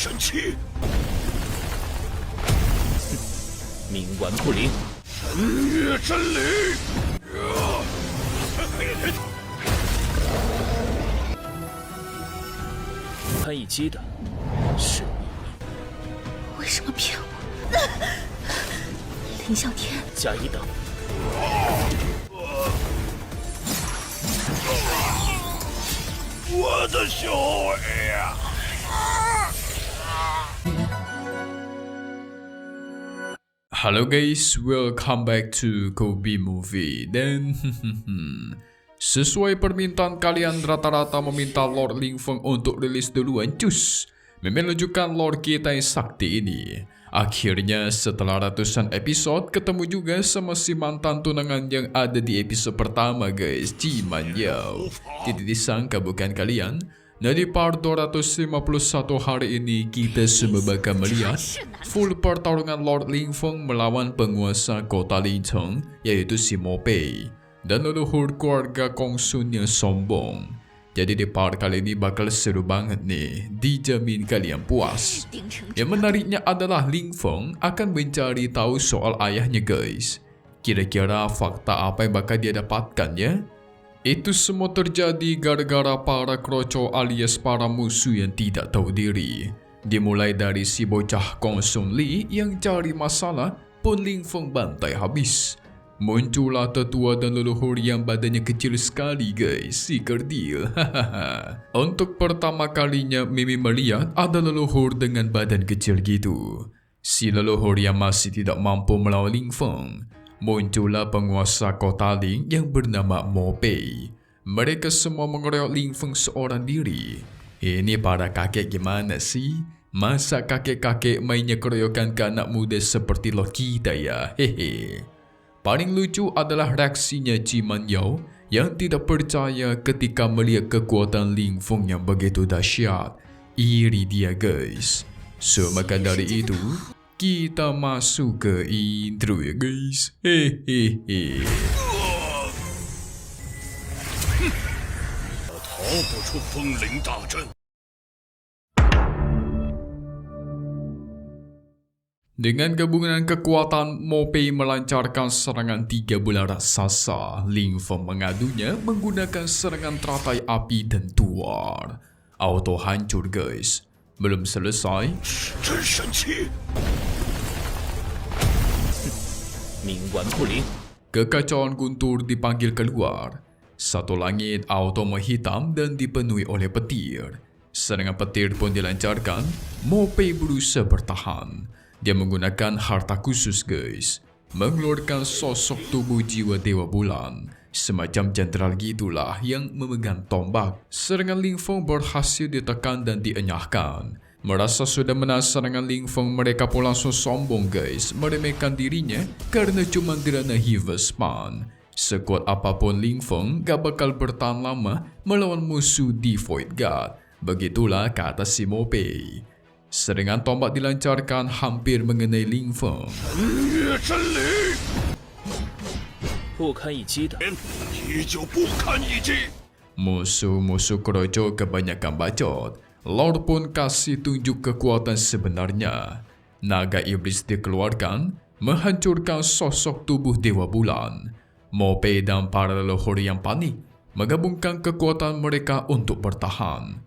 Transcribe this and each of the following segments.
神器，冥顽不灵，神月真理。潘一基的是你，为什么骗我？林啸天，加一等。我的修为呀！Hello guys, welcome back to Kobe Movie. Dan sesuai permintaan kalian rata-rata meminta Lord Lingfeng untuk rilis duluan cus menunjukkan Lord kita yang sakti ini. Akhirnya setelah ratusan episode ketemu juga sama si mantan tunangan yang ada di episode pertama guys, Jiman Yao. Tidak disangka bukan kalian? Nah di part 251 hari ini kita semua bakal melihat full pertarungan Lord Lingfeng melawan penguasa kota Lincheng yaitu si Mo Pei dan leluhur keluarga Kong Sun yang sombong. Jadi di part kali ini bakal seru banget nih, dijamin kalian puas. Yang menariknya adalah Lingfeng akan mencari tahu soal ayahnya guys. Kira-kira fakta apa yang bakal dia dapatkan ya? Itu semua terjadi gara-gara para kroco alias para musuh yang tidak tahu diri. Dimulai dari si bocah Kong Sun Li yang cari masalah pun Lingfeng bantai habis. Muncullah tetua dan leluhur yang badannya kecil sekali guys, si kerdil. Untuk pertama kalinya Mimi melihat ada leluhur dengan badan kecil gitu. Si leluhur yang masih tidak mampu melawan Lingfeng. Muncullah penguasa kota Ling yang bernama Mo Pei. Mereka semua mengeroyok Lingfeng seorang diri. Ini para kakek gimana sih? Masa kakek-kakek mainnya keroyokan ke anak muda seperti Lord kita ya? Hehe. Paling lucu adalah reaksinya Jiman Yao yang tidak percaya ketika melihat kekuatan Lingfeng yang begitu dahsyat. Iri dia guys. So maka dari itu kita masuk ke intro ya guys. Hehehe. 逃不出风铃大阵。 Dengan gabungan kekuatan, Mo Pei melancarkan serangan 3 bola raksasa. Lingfeng mengadunya menggunakan serangan teratai api dan tuar. Auto hancur guys. Belum selesai. 真神器， 冥顽不灵， Kekacauan guntur dipanggil keluar. Satu langit auto menghitam dan dipenuhi oleh petir. Serangan petir pun dilancarkan. Mo Pei berusaha bertahan. Dia menggunakan harta khusus guys. Mengeluarkan sosok tubuh jiwa Dewa Bulan. Semacam jenderal gitulah yang memegang tombak. Serangan Lingfeng berhasil ditekan dan dienyahkan. Merasa sudah menang serangan Lingfeng, mereka pun langsung sombong guys. Meremehkan dirinya karena cuma dirana Hiverspan. Sekuat apapun Lingfeng gak bakal bertahan lama melawan musuh di Void God. Begitulah kata si Mo Pei. Serangan tombak dilancarkan hampir mengenai Lingfeng. 神月真理，不堪一击的依旧不堪一击。 Musuh-musuh keroco kebanyakan bacot. Lord pun kasih tunjuk kekuatan sebenarnya. Naga iblis dikeluarkan, menghancurkan sosok tubuh Dewa Bulan. Mo Pei dan para leluhur yang panik menggabungkan kekuatan mereka untuk bertahan.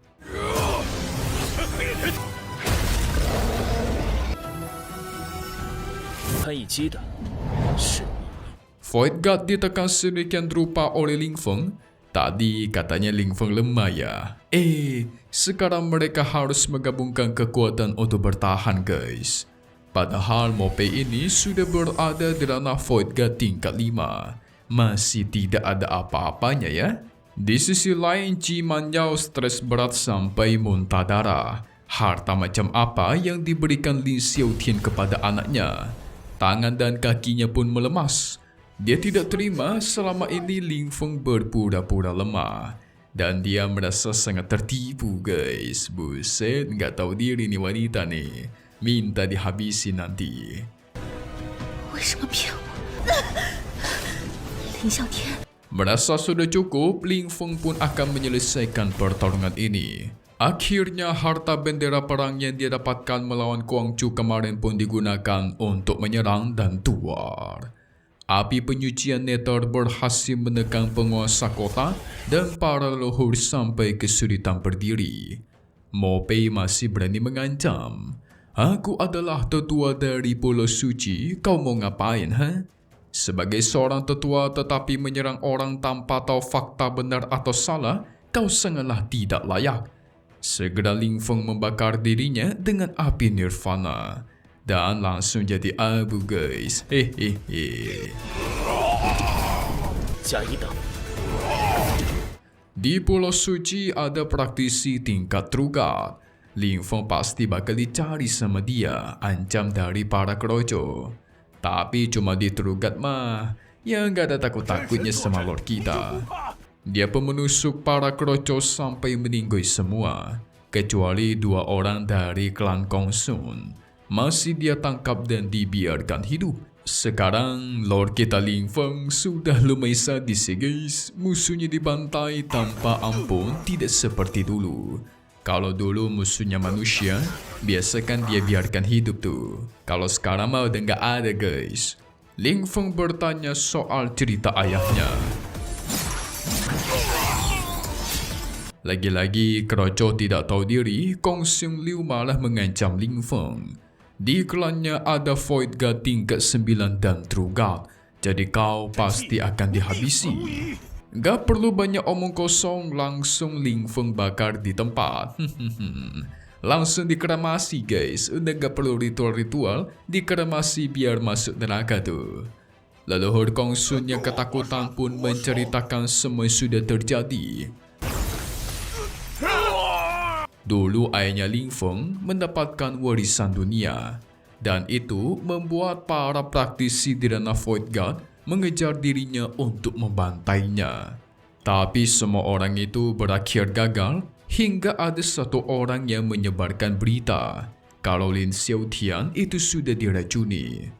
潘一基的是你， Void God ditekan sedemikian rupa oleh Lingfeng. Tadi katanya Lingfeng lemah ya. Sekarang mereka harus menggabungkan kekuatan untuk bertahan guys. Padahal Mo Pei ini sudah berada di ranah Void God tingkat 5. Masih tidak ada apa-apanya ya. Di sisi lain Jiman Yao stres berat sampai muntah darah. Harta macam apa yang diberikan Lin Xiaotian kepada anaknya? Tangan dan kakinya pun melemas. Dia tidak terima selama ini Lingfeng berpura-pura lemah. Dan dia merasa sangat tertipu guys. Buset, nggak tahu diri nih wanita nih. Minta dihabisi nanti. 为什么骗我？林啸天， Merasa sudah cukup, Lingfeng pun akan menyelesaikan pertarungan ini. Akhirnya harta bendera perang yang dia dapatkan melawan Kuang Chu kemarin pun digunakan untuk menyerang dan tuar. Api penyucian Nether berhasil menekan penguasa kota dan para leluhur sampai kesulitan berdiri. Mopei masih berani mengancam. Aku adalah tetua dari Pulau Suci, kau mau ngapain, ha? Sebagai seorang tetua tetapi menyerang orang tanpa tahu fakta benar atau salah, kau sangatlah tidak layak. Segera Ling Feng membakar dirinya dengan api nirvana dan langsung jadi abu, guys. Hehehe. 加一等， Di Pulau Suci ada praktisi tingkat terugat. Ling Feng pasti bakal dicari sama dia, ancam dari para keroco. Tapi cuma di terugat mah, yang gak ada takut-takutnya sama Lord kita. Dia pun menusuk para keroco sampai meninggoy semua, kecuali 2 orang dari klan Kong Sun. Masih dia tangkap dan dibiarkan hidup. Sekarang Lord kita Ling Feng sudah lumayan sadis, guys. Musuhnya dibantai tanpa ampun, tidak seperti dulu. Kalau dulu musuhnya manusia, biasakan dia biarkan hidup tuh. Kalau sekarang mah udah nggak ada, guys. Ling Feng bertanya soal cerita ayahnya. Lagi-lagi keroco tidak tahu diri, Kong Xiong Liu malah mengancam Ling Feng. Di klannya ada Void God tingkat 9 dan True God, jadi kau pasti akan dihabisi. Gak perlu banyak omong kosong, langsung Ling Feng bakar di tempat. Langsung dikremasi, guys. Udah gak perlu ritual-ritual, dikremasi biar masuk neraka tuh. Leluhur Kong Sun yang ketakutan pun menceritakan semua sudah terjadi. Dulu ayahnya Ling Feng mendapatkan warisan dunia, dan itu membuat para praktisi di ranah Void God mengejar dirinya untuk membantainya. Tapi semua orang itu berakhir gagal hingga ada satu orang yang menyebarkan berita kalau Lin Xiaotian itu sudah diracuni.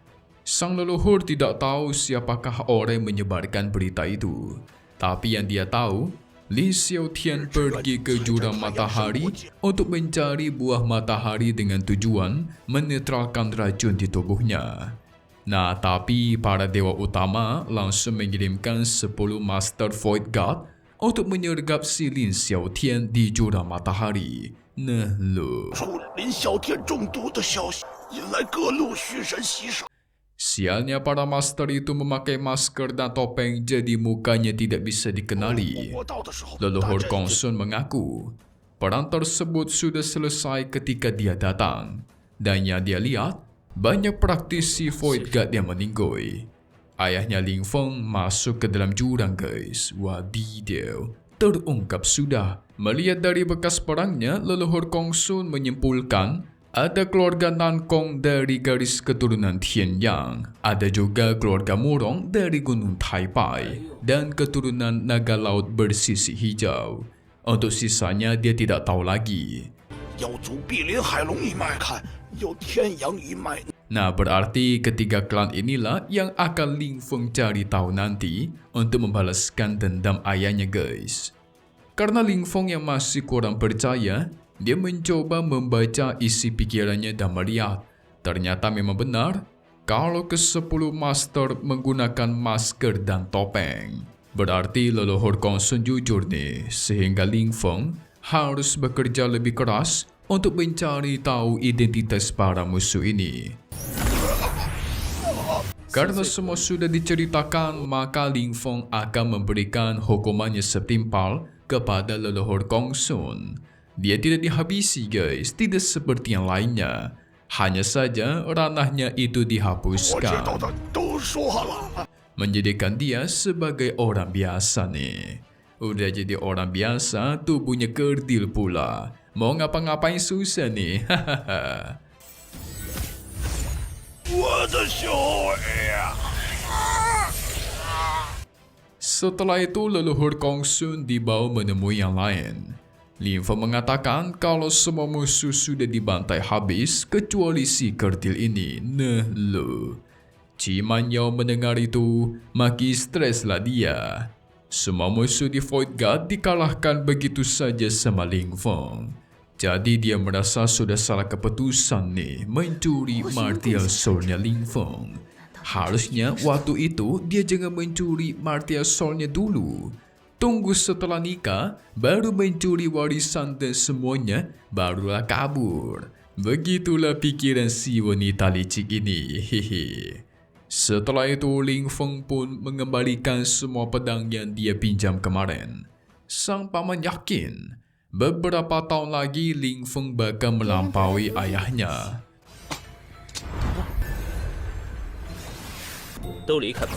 Sang leluhur tidak tahu siapakah orang yang menyebarkan berita itu, tapi yang dia tahu, Lin Xiaotian pergi ke jurang matahari untuk mencari buah matahari dengan tujuan menetralkan racun di tubuhnya. Nah, tapi para dewa utama langsung mengirimkan 10 Master Void God untuk menyergap si Lin Xiaotian di jurang matahari. Nah lo. 出林小天中毒的消息，引来各路虚神袭手。 Sialnya para master itu memakai masker dan topeng jadi mukanya tidak bisa dikenali. Leluhur Kong Sun mengaku perang tersebut sudah selesai ketika dia datang. Dan yang dia lihat, banyak praktisi Void God yang meninggoy. Ayahnya Ling Feng masuk ke dalam jurang, guys. Wadidaw, terungkap sudah. Melihat dari bekas perangnya, leluhur Kong Sun menyimpulkan ada keluarga Nankong dari garis keturunan Tianyang, ada juga keluarga Murong dari Gunung Taipai, dan keturunan naga laut bersisi hijau. Untuk sisanya dia tidak tahu lagi. Nah, berarti ketiga klan inilah yang akan Ling Feng cari tahu nanti untuk membalaskan dendam ayahnya, guys. Karena Ling Feng yang masih kurang percaya, dia mencoba membaca isi pikirannya dan melihat. Ternyata memang benar kalau ke-10 master menggunakan masker dan topeng. Berarti leluhur Kong Sun jujur nih, sehingga Ling Feng harus bekerja lebih keras untuk mencari tahu identitas para musuh ini. Karena semua sudah diceritakan, maka Ling Feng akan memberikan hukumannya setimpal kepada leluhur Kong Sun. Dia tidak dihabisi, guys, tidak seperti yang lainnya. Hanya saja ranahnya itu dihapuskan, menjadikan dia sebagai orang biasa nih. Udah jadi orang biasa, tubuhnya kerdil pula. Mau ngapa-ngapain susah nih. Hahaha. Setelah itu leluhur Kong Sun dibawa menemui yang lain. Ling Feng mengatakan kalau semua musuh sudah dibantai habis kecuali si kerdil ini. Nah lo. Ciman Yao mendengar itu, makin streslah dia. Semua musuh di Void God dikalahkan begitu saja sama Ling Feng. Jadi dia merasa sudah salah keputusan nih mencuri martial soul-nya Ling Feng. Harusnya waktu itu dia jangan mencuri martial soul-nya dulu. Tunggu setelah nikah, baru mencuri warisan dan semuanya, barulah kabur. Begitulah pikiran si wanita licik ini. Hehe. Setelah itu Ling Feng pun mengembalikan semua pedang yang dia pinjam kemarin. Sang paman yakin beberapa tahun lagi Ling Feng bakal melampaui ayahnya. 都离开吧。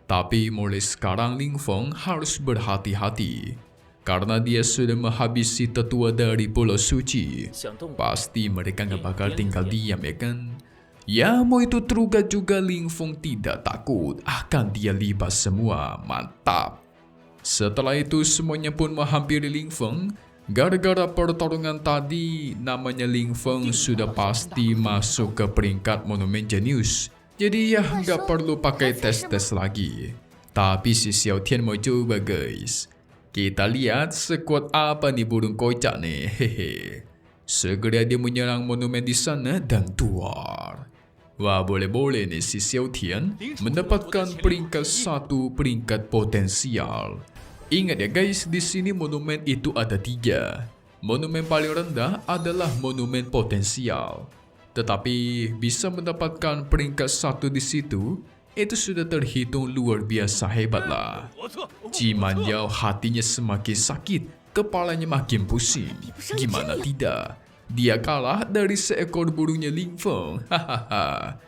Tapi mulai sekarang Ling Feng harus berhati-hati. Karena dia sudah menghabisi tetua dari Pulau Suci. 想动我， Pasti mereka gak bakal tinggal diam ya kan? Ya mau itu tergugat juga Ling Feng tidak takut akan dia libat semua. Mantap. Setelah itu semuanya pun menghampiri Ling Feng. Gara-gara pertarungan tadi namanya Ling Feng sudah pasti masuk ke peringkat monumen jenius. Jadi ya gak perlu pakai tes-tes lagi. Tapi si Xiao Tian mau coba guys. Kita lihat sekuat apa nih burung kocak nih. Hehe. Segera dia menyerang monumen di sana dan tuar. Wah boleh-boleh nih si Xiao Tian mendapatkan peringkat 1 peringkat potensial. Ingat ya guys, di sini monumen itu ada 3. Monumen paling rendah adalah monumen potensial. Tetapi bisa mendapatkan peringkat 1 di situ, itu sudah terhitung luar biasa hebat lah. 不错， Jiman Yao hatinya semakin sakit, kepalanya makin pusing. Gimana tidak? Dia kalah dari seekor burungnya Ling Feng. Hahaha.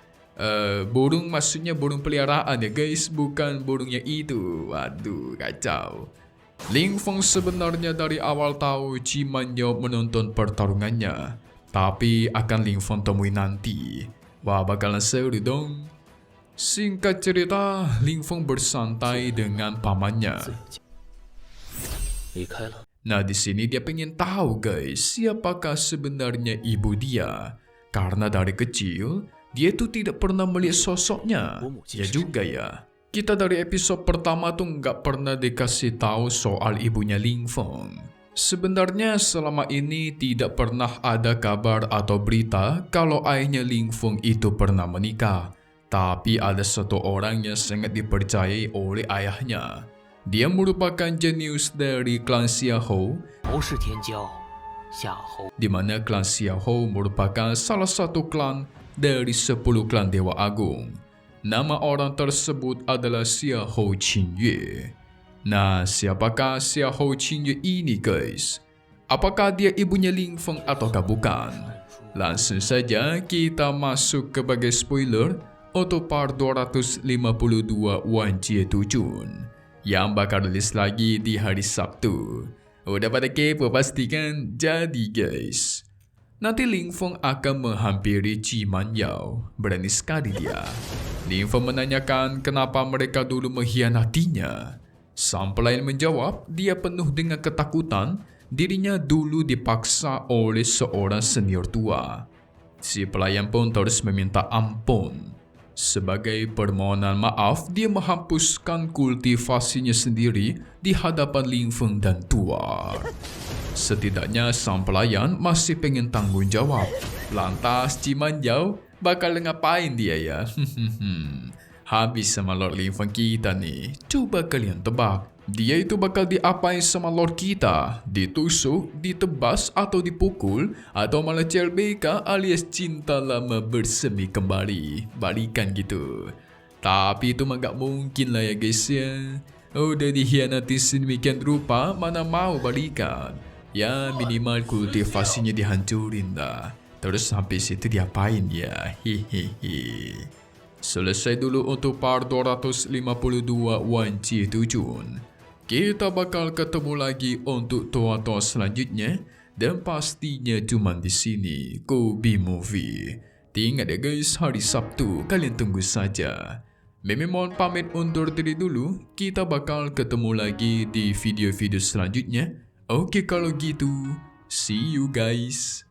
Burung maksudnya burung peliharaan ya guys, bukan burung yang itu. Waduh, kacau. Ling Feng sebenarnya dari awal tahu Jiman Yao menonton pertarungannya. Tapi akan Ling Feng temui nanti. Wah, bakalan seru dong. Singkat cerita, Ling Feng bersantai dengan pamannya. 离开了。 Nah, di sini dia pengen tahu guys, siapakah sebenarnya ibu dia. Karena dari kecil, dia tuh tidak pernah melihat sosoknya. Ya juga ya. Kita dari episode pertama tuh nggak pernah dikasih tahu soal ibunya Ling Feng. Sebenarnya selama ini tidak pernah ada kabar atau berita kalau ayahnya Ling Feng itu pernah menikah. Tapi ada satu orang yang sangat dipercayai oleh ayahnya. Dia merupakan jenius dari klan Xiahou, 不是天骄，夏侯 di mana klan Xiahou merupakan salah satu klan dari 10 klan Dewa Agung. Nama orang tersebut adalah Xiahou Qingyue. Nah, siapakah Xiahou Qingyue ini guys? Apakah dia ibunya Ling Feng ataukah bukan? Langsung saja kita masuk ke bagian spoiler untuk part 252 Wan Jie Tujun yang bakal rilis lagi di hari Sabtu. Udah pada kepo pastikan? Jadi guys, nanti Ling Feng akan menghampiri Jiman Yao. Berani sekali dia. Ling Feng menanyakan kenapa mereka dulu mengkhianatinya. Sang pelayan menjawab dia penuh dengan ketakutan. Dirinya dulu dipaksa oleh seorang senior tua. Si pelayan pun terus meminta ampun. Sebagai permohonan maaf, dia menghapuskan kultivasinya sendiri di hadapan Ling Feng dan tuar. Setidaknya sang pelayan masih pengen tanggung jawab. Lantas Jiman Yao bakal ngapain dia ya? Habis sama Lord Ling Feng kita nih. Coba kalian tebak. Dia itu bakal diapain sama Lord kita? Ditusuk, ditebas atau dipukul? Atau malah CLBK alias cinta lama bersemi kembali? Balikan gitu. Tapi itu mah gak mungkin lah ya guys ya. Udah dikhianati sedemikian rupa, mana mau balikan? Ya minimal kultivasinya dihancurin dah. Terus sampai situ diapain ya? Hehehe. Selesai dulu untuk part 252 Wan Jie Tujun. Kita bakal ketemu lagi untuk tonton selanjutnya dan pastinya cuma di sini Kobi Movie. Ingat ya guys, hari Sabtu kalian tunggu saja. Meme mohon pamit undur diri dulu. Kita bakal ketemu lagi di video-video selanjutnya. Oke kalau gitu, see you guys.